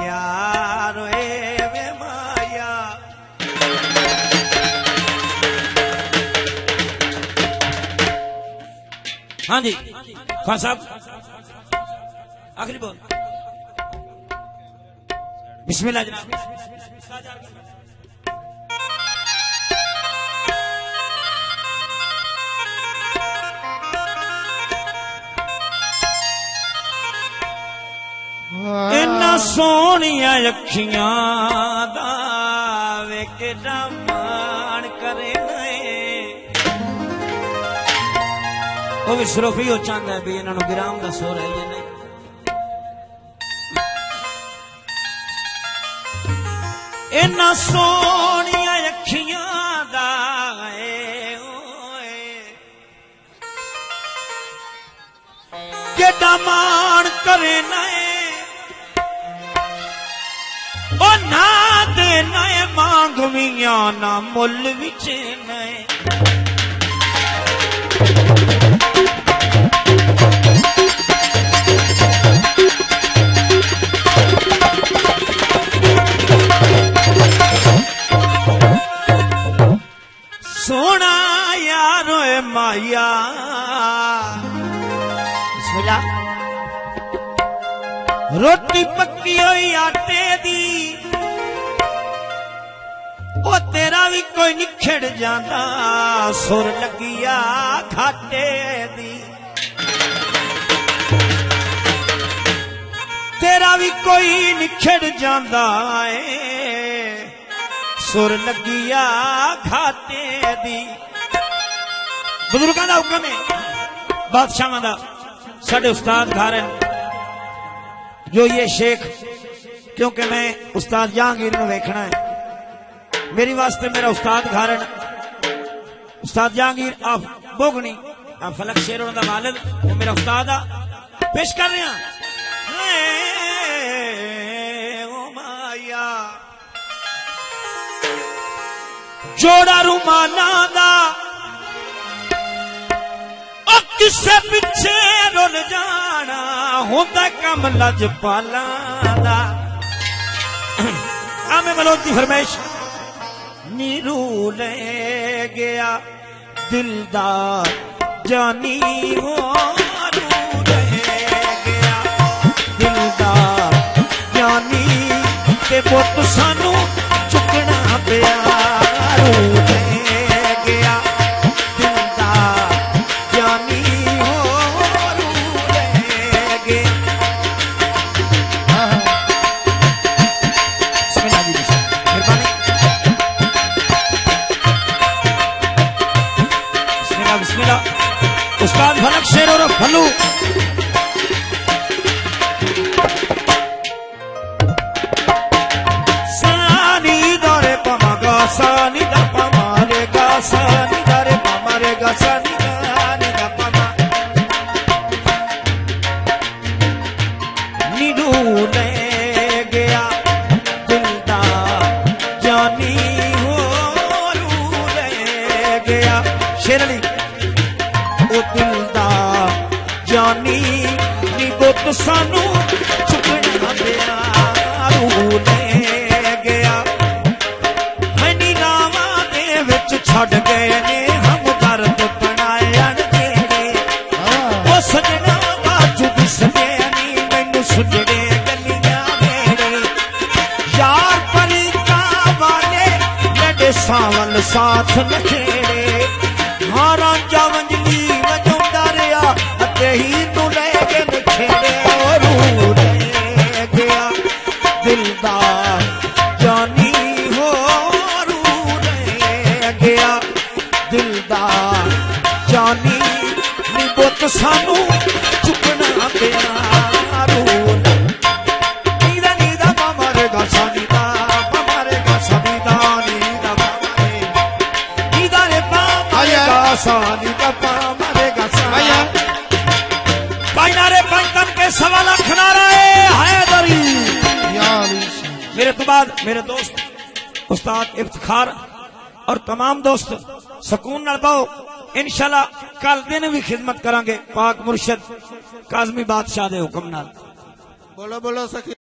यार वे माया। हाँ जी खान साहब आखिरी बोल। बिस्मिल्लाह जनाब। इन्ना सोनिया अखियां दा वे केड़ा मान करे वो भी सिर्फ ही चाहता है भी इन्होंने गिराम का सो रहा है नहीं। इन्ना सोनिया अखियां दा केड़ा मान करे नए ना दे नए मांगवियां ना मुल विच नए। सोना यारो माया। बिस्मिल्लाह। रोटी पक्की हुई आटे दी वो तेरा भी कोई निखड़ जाता सुर लगिया घाटे दी। तेरा भी कोई निखड़ जाता है सुर लगिया घाटे दी। बुजुर्गों का हुक्म है बादशाह का साढ़े उस्ताद घर है जो ये शेख क्योंकि मैं उस्ताद जहांगीर को वेखना है मेरी वास्ते मेरा उस्ताद घारण उस्ताद जहांगीर आप बोगनी आप फलक शेरों का वालिद वो मेरा उस्ताद आ पेश कर रहे हैं। ओ माया जोड़ा रुमाना दा किसे पिछे रुल जाना होंदा कम लजपाला दा। आमे मलोद की फरमाइश। नीरू ले गया दिलदार जानी हो रू ले गया दिलदार जानी ते बुत सानू चुकना पिया। रू ले गया दिलदार जानी हो रू ले गया। बिस्मिल्लाह। उस्ताद फलक शेर और फलू सानी दरे पमागा सानी दा पमारे गा सानी दरे पमारे गा सानी दारे दा पमा। नीडू ले गया दिलदार जानी हो रू ले गया। शेरली दिलदार जानी नी बुत सानू चुकना पिया। रू ले गया मैनी रावां दे विच छड़ गए ने हम दर्द बनाए अणजेड़े। वो सजना बाजू दिसदे नी मैनू सुजड़े गलियां मेरे। यार परीका वाले मेरे सावल साथ नखेड़े। हारा जावंजली वजोंदा रहा ही तू ले के निखेड़े। रू ले गया दिलदार जानी हो रू ले गया दिलदार जानी नी बुत सानू चुकना पिया। रू नीदा नीदा पमारे गा सानी दा पमारे गा सानी दा नीदा पमारे नीदा रे पमारे गा सानी दा पमारे गा सानी। नारे पंचम के 1.25 लाख नारे हैदरी। मेरे तो बाद मेरे दोस्त उस्ताद इफ्तिखार और तमाम दोस्त सुकून नाल पाओ इंशाल्लाह। कल दिन भी खिदमत करांगे पाक मुर्शद काजमी बादशाह दे हुक्म नाल। बोलो बोलो सखी।